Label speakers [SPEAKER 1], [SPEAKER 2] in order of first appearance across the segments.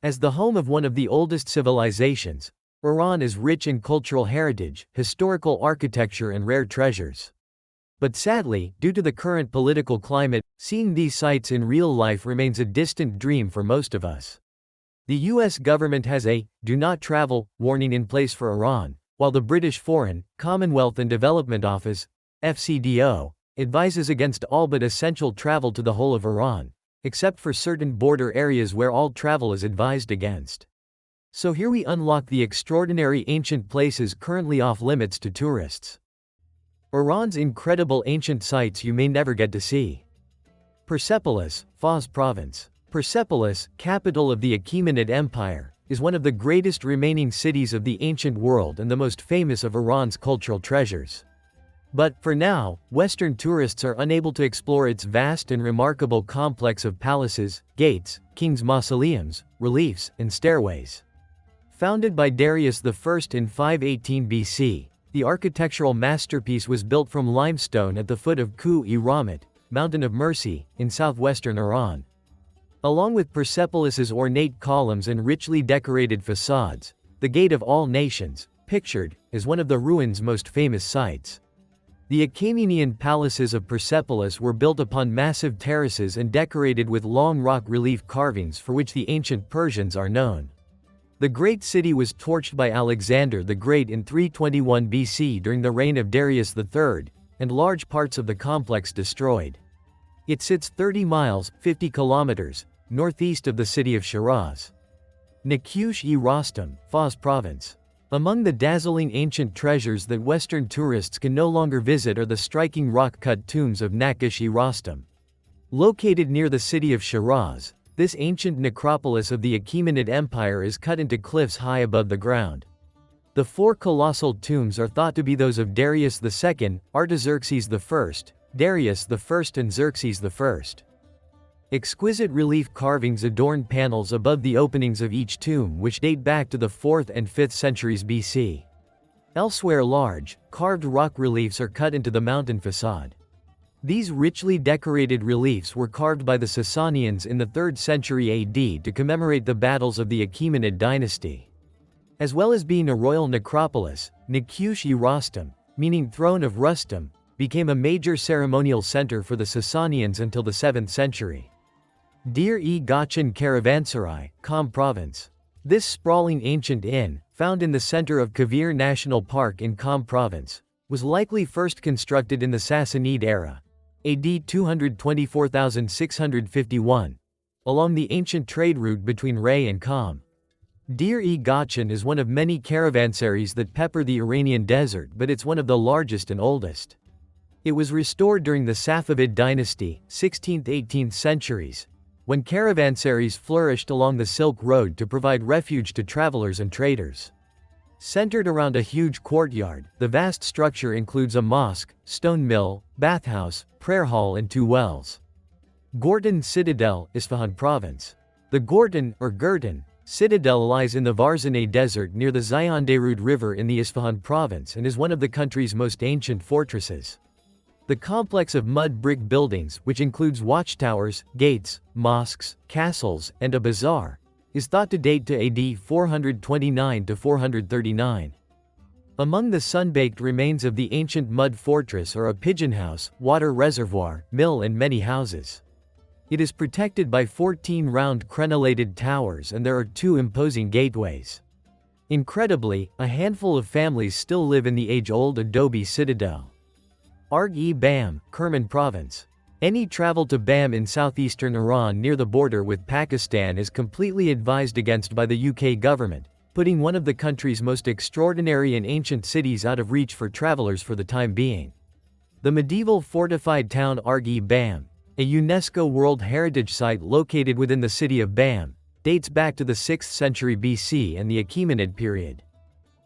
[SPEAKER 1] As the home of one of the oldest civilizations, Iran is rich in cultural heritage, historical architecture and rare treasures. But sadly, due to the current political climate, seeing these sites in real life remains a distant dream for most of us. The US government has a "do not travel" warning in place for Iran, while the British Foreign, Commonwealth and Development Office, FCDO, advises against all but essential travel to the whole of Iran, except for certain border areas where all travel is advised against. So here we unlock the extraordinary ancient places currently off limits to tourists. Iran's incredible ancient sites you may never get to see. Persepolis, Fars Province. Persepolis, capital of the Achaemenid Empire, is one of the greatest remaining cities of the ancient world and the most famous of Iran's cultural treasures. But, for now, Western tourists are unable to explore its vast and remarkable complex of palaces, gates, kings' mausoleums, reliefs, and stairways. Founded by Darius I in 518 BC, the architectural masterpiece was built from limestone at the foot of Ku-i-Rahmat, Mountain of Mercy, in southwestern Iran. Along with Persepolis's ornate columns and richly decorated facades, the Gate of All Nations, pictured, is one of the ruins' most famous sites. The Achaemenian palaces of Persepolis were built upon massive terraces and decorated with long rock relief carvings for which the ancient Persians are known. The great city was torched by Alexander the Great in 321 BC during the reign of Darius III, and large parts of the complex destroyed. It sits 30 miles, 50 kilometers, northeast of the city of Shiraz. Naqsh-e-Rostam, Fars Province. Among the dazzling ancient treasures that Western tourists can no longer visit are the striking rock-cut tombs of Naqsh-e-Rostam. Located near the city of Shiraz, this ancient necropolis of the Achaemenid Empire is cut into cliffs high above the ground. The four colossal tombs are thought to be those of Darius II, Artaxerxes I, Darius I and Xerxes I. Exquisite relief carvings adorn panels above the openings of each tomb which date back to the 4th and 5th centuries BC. Elsewhere large, carved rock reliefs are cut into the mountain facade. These richly decorated reliefs were carved by the Sasanians in the 3rd century AD to commemorate the battles of the Achaemenid dynasty. As well as being a royal necropolis, Naqsh-e-Rostam, meaning Throne of Rustam, became a major ceremonial center for the Sasanians until the 7th century. Deir-e-Gachin Caravansarai, Qom Province. This sprawling ancient inn, found in the center of Kavir National Park in Qom Province, was likely first constructed in the Sassanid era, AD 224,651, along the ancient trade route between Ray and Qom. Deir-e-Gachin is one of many caravansaries that pepper the Iranian desert, but it's one of the largest and oldest. It was restored during the Safavid dynasty, 16th–18th centuries, when caravansaries flourished along the Silk Road to provide refuge to travelers and traders. Centered around a huge courtyard, the vast structure includes a mosque, stone mill, bathhouse, prayer hall and 2 wells. Gortan Citadel, Isfahan Province. The Gortan, or Gurtan, Citadel lies in the Varzaneh Desert near the Zyanderud River in the Isfahan Province and is one of the country's most ancient fortresses. The complex of mud brick buildings, which includes watchtowers, gates, mosques, castles, and a bazaar, is thought to date to AD 429 to 439. Among the sun-baked remains of the ancient mud fortress are a pigeon house, water reservoir, mill and many houses. It is protected by 14 round crenellated towers and there are 2 imposing gateways. Incredibly, a handful of families still live in the age-old adobe citadel. Arg-e-Bam, Kerman Province. Any travel to Bam in southeastern Iran near the border with Pakistan is completely advised against by the UK government, putting one of the country's most extraordinary and ancient cities out of reach for travelers for the time being. The medieval fortified town Arg-e-Bam, a UNESCO World Heritage Site located within the city of Bam, dates back to the 6th century BC and the Achaemenid period.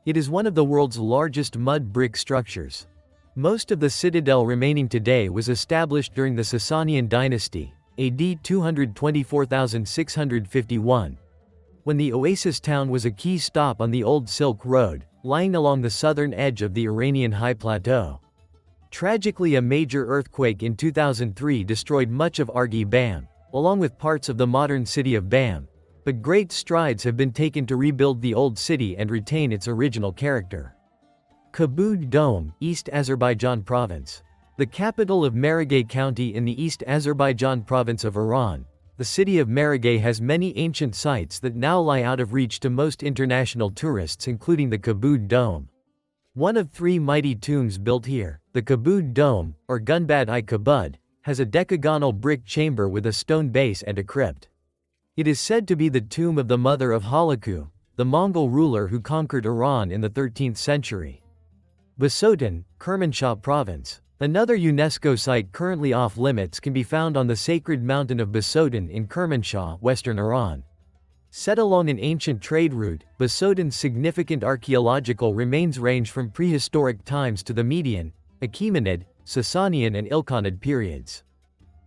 [SPEAKER 1] It is one of the world's largest mud brick structures. Most of the citadel remaining today was established during the Sasanian dynasty, AD 224,651, when the oasis town was a key stop on the Old Silk Road, lying along the southern edge of the Iranian High Plateau. Tragically, a major earthquake in 2003 destroyed much of Arg-e-Bam, along with parts of the modern city of Bam, but great strides have been taken to rebuild the old city and retain its original character. Kabud Dome, East Azerbaijan Province. The capital of Maragay County in the East Azerbaijan province of Iran, the city of Maragay has many ancient sites that now lie out of reach to most international tourists, including the Kabud Dome. One of three mighty tombs built here, the Kabud Dome, or Gunbad-i-Kabud, has a decagonal brick chamber with a stone base and a crypt. It is said to be the tomb of the mother of Halaku, the Mongol ruler who conquered Iran in the 13th century. Basotin, Kermanshah Province. Another UNESCO site currently off-limits can be found on the sacred mountain of Basotin in Kermanshah, western Iran. Set along an ancient trade route, Basotin's significant archaeological remains range from prehistoric times to the Median, Achaemenid, Sasanian and Ilkhanid periods.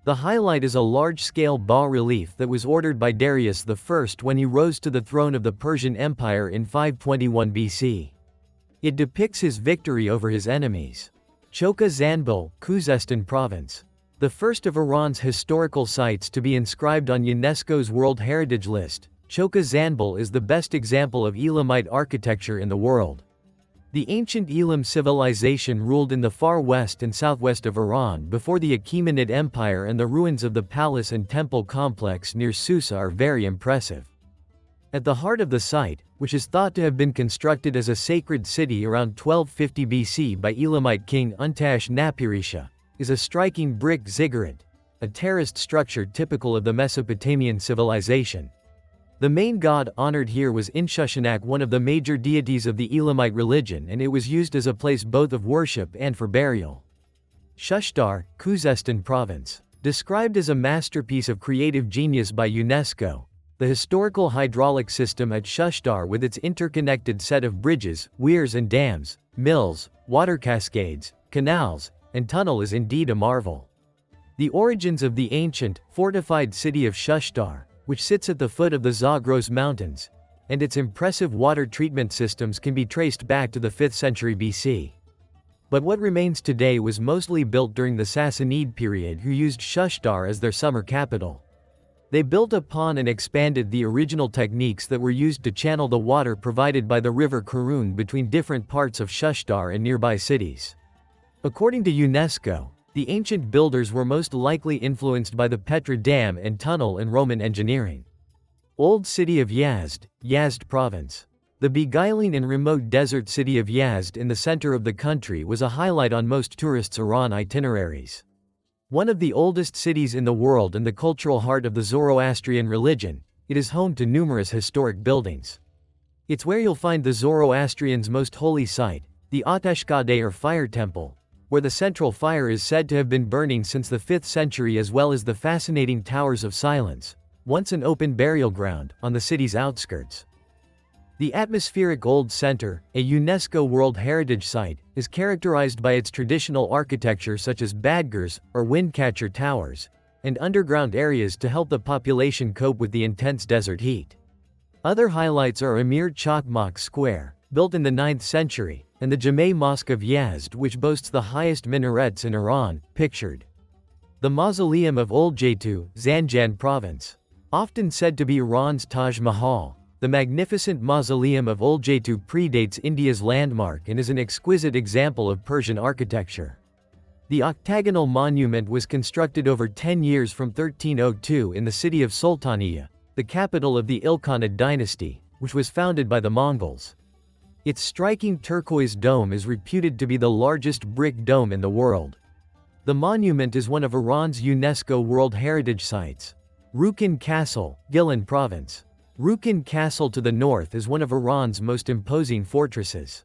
[SPEAKER 1] The highlight is a large-scale bas-relief that was ordered by Darius I when he rose to the throne of the Persian Empire in 521 BC. It depicts his victory over his enemies. Chokha Zanbil, Khuzestan Province. The first of Iran's historical sites to be inscribed on UNESCO's World Heritage List, Chokha Zanbil is the best example of Elamite architecture in the world. The ancient Elam civilization ruled in the far west and southwest of Iran before the Achaemenid Empire, and the ruins of the palace and temple complex near Susa are very impressive. At the heart of the site, which is thought to have been constructed as a sacred city around 1250 BC by Elamite king Untash-Napirisha, is a striking brick ziggurat, a terraced structure typical of the Mesopotamian civilization. The main god honored here was Inshushanak, one of the major deities of the Elamite religion, and it was used as a place both of worship and for burial. Shushtar, Khuzestan Province. Described as a masterpiece of creative genius by UNESCO, the historical hydraulic system at Shushtar, with its interconnected set of bridges, weirs and dams, mills, water cascades, canals, and tunnel, is indeed a marvel. The origins of the ancient, fortified city of Shushtar, which sits at the foot of the Zagros Mountains, and its impressive water treatment systems can be traced back to the 5th century BC. But what remains today was mostly built during the Sassanid period, who used Shushtar as their summer capital. They built upon and expanded the original techniques that were used to channel the water provided by the river Karun between different parts of Shushtar and nearby cities. According to UNESCO, the ancient builders were most likely influenced by the Petra Dam and tunnel and Roman engineering. Old City of Yazd, Yazd Province. The beguiling and remote desert city of Yazd in the center of the country was a highlight on most tourists' Iran itineraries. One of the oldest cities in the world and the cultural heart of the Zoroastrian religion, it is home to numerous historic buildings. It's where you'll find the Zoroastrians' most holy site, the Ateshkadeh or fire temple, where the central fire is said to have been burning since the 5th century, as well as the fascinating Towers of Silence, once an open burial ground, on the city's outskirts. The atmospheric Old Center, a UNESCO World Heritage Site, is characterized by its traditional architecture such as badgers, or windcatcher towers, and underground areas to help the population cope with the intense desert heat. Other highlights are Amir Chakmak Square, built in the 9th century, and the Jameh Mosque of Yazd, which boasts the highest minarets in Iran, pictured. The Mausoleum of Oljatu, Zanjan Province. Often said to be Iran's Taj Mahal, the magnificent mausoleum of Oljatu predates India's landmark and is an exquisite example of Persian architecture. The octagonal monument was constructed over 10 years from 1302 in the city of Sultaniya, the capital of the Ilkhanid dynasty, which was founded by the Mongols. Its striking turquoise dome is reputed to be the largest brick dome in the world. The monument is one of Iran's UNESCO World Heritage Sites. Rukin Castle, Gilan Province. Rukin Castle to the north is one of Iran's most imposing fortresses.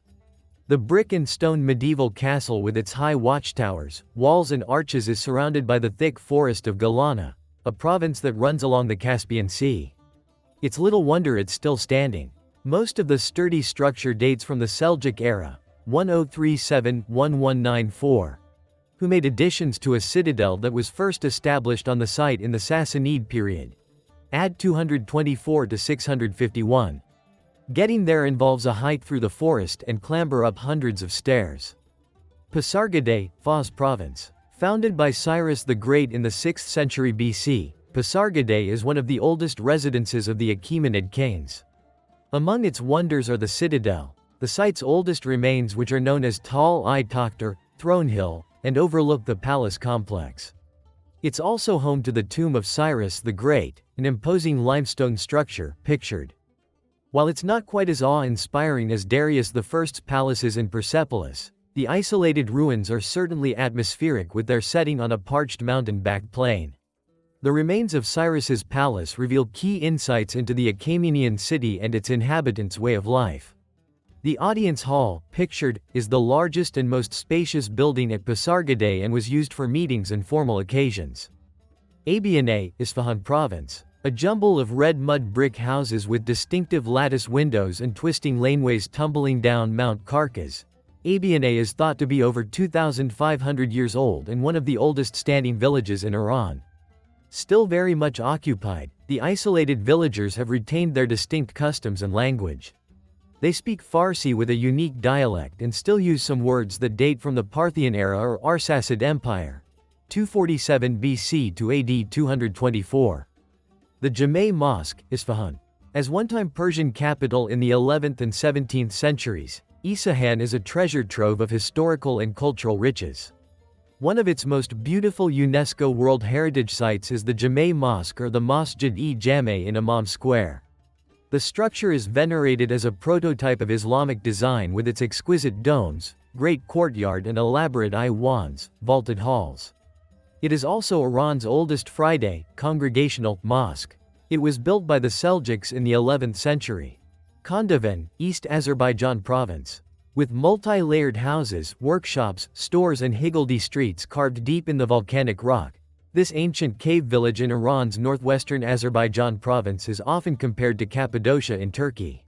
[SPEAKER 1] The brick and stone medieval castle with its high watchtowers, walls and arches is surrounded by the thick forest of Galana, a province that runs along the Caspian Sea. It's little wonder it's still standing. Most of the sturdy structure dates from the Seljuk era, 1037-1194, who made additions to a citadel that was first established on the site in the Sassanid period. Add 224 to 651. Getting there involves a hike through the forest and clamber up hundreds of stairs. Pasargadae, Fars Province. Founded by Cyrus the Great in the 6th century BC, Pasargadae is one of the oldest residences of the Achaemenid kings. Among its wonders are the Citadel, the site's oldest remains, which are known as Tal I Takhtar, Throne Hill, and overlook the palace complex. It's also home to the tomb of Cyrus the Great, an imposing limestone structure, pictured. While it's not quite as awe-inspiring as Darius I's palaces in Persepolis, the isolated ruins are certainly atmospheric with their setting on a parched mountain-backed plain. The remains of Cyrus's palace reveal key insights into the Achaemenian city and its inhabitants' way of life. The audience hall, pictured, is the largest and most spacious building at Pasargadae and was used for meetings and formal occasions. Abiane, Isfahan Province. A jumble of red mud brick houses with distinctive lattice windows and twisting laneways tumbling down Mount Carcas. Abiane is thought to be over 2,500 years old and one of the oldest standing villages in Iran. Still very much occupied, the isolated villagers have retained their distinct customs and language. They speak Farsi with a unique dialect and still use some words that date from the Parthian era or Arsacid Empire, 247 BC to AD 224. The Jame Mosque, Isfahan. As one-time Persian capital in the 11th and 17th centuries, Isfahan is a treasure trove of historical and cultural riches. One of its most beautiful UNESCO World Heritage Sites is the Jame Mosque or the Masjid-e-Jame in Imam Square. The structure is venerated as a prototype of Islamic design with its exquisite domes, great courtyard and elaborate iwans, vaulted halls. It is also Iran's oldest Friday, congregational, mosque. It was built by the Seljuks in the 11th century. Khandavan, East Azerbaijan Province. With multi-layered houses, workshops, stores and higgledy streets carved deep in the volcanic rock, this ancient cave village in Iran's northwestern Azerbaijan province is often compared to Cappadocia in Turkey.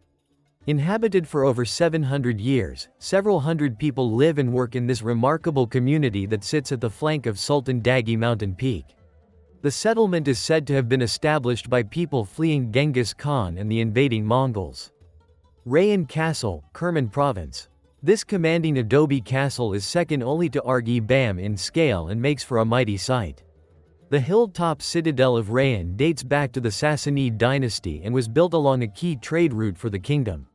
[SPEAKER 1] Inhabited for over 700 years, several hundred people live and work in this remarkable community that sits at the flank of Sultan Dagi mountain peak. The settlement is said to have been established by people fleeing Genghis Khan and the invading Mongols. Rayan Castle, Kerman Province. This commanding adobe castle is second only to Argi-Bam in scale and makes for a mighty sight. The hilltop citadel of Rayan dates back to the Sassanid dynasty and was built along a key trade route for the kingdom.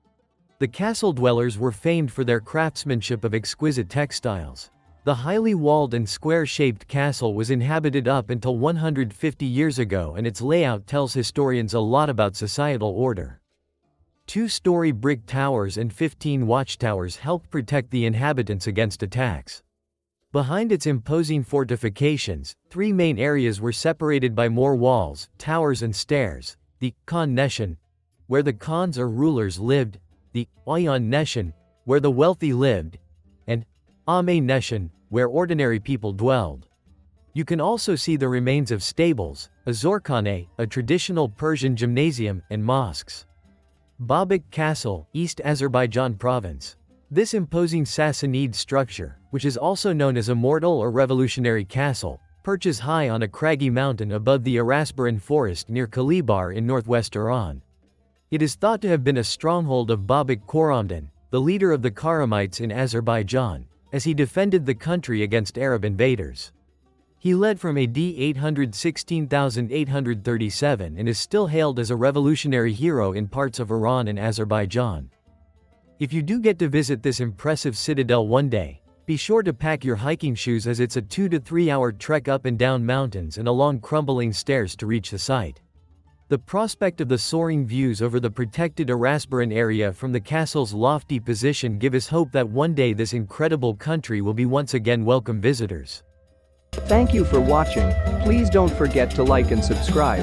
[SPEAKER 1] The castle dwellers were famed for their craftsmanship of exquisite textiles. The highly walled and square-shaped castle was inhabited up until 150 years ago, and its layout tells historians a lot about societal order. Two-story brick towers and 15 watchtowers help protect the inhabitants against attacks. Behind its imposing fortifications, three main areas were separated by more walls, towers and stairs: the Khan Neshan, where the Khans or rulers lived, the Ayan Neshan, where the wealthy lived, and Ame Neshan, where ordinary people dwelled. You can also see the remains of stables, a Zorkhane, a traditional Persian gymnasium, and mosques. Babak Castle, East Azerbaijan Province. This imposing Sassanid structure, which is also known as a mortal or revolutionary castle, perches high on a craggy mountain above the Arasbaran forest near Kalibar in northwest Iran. It is thought to have been a stronghold of Babak Khorramdan, the leader of the Karamites in Azerbaijan, as he defended the country against Arab invaders. He led from AD 816,837 and is still hailed as a revolutionary hero in parts of Iran and Azerbaijan. If you do get to visit this impressive citadel one day, be sure to pack your hiking shoes, as it's a 2 to 3 hour trek up and down mountains and along crumbling stairs to reach the site. The prospect of the soaring views over the protected Arasbaran area from the castle's lofty position give us hope that one day this incredible country will be once again welcome visitors.
[SPEAKER 2] Thank you for watching. Please don't forget to like and subscribe.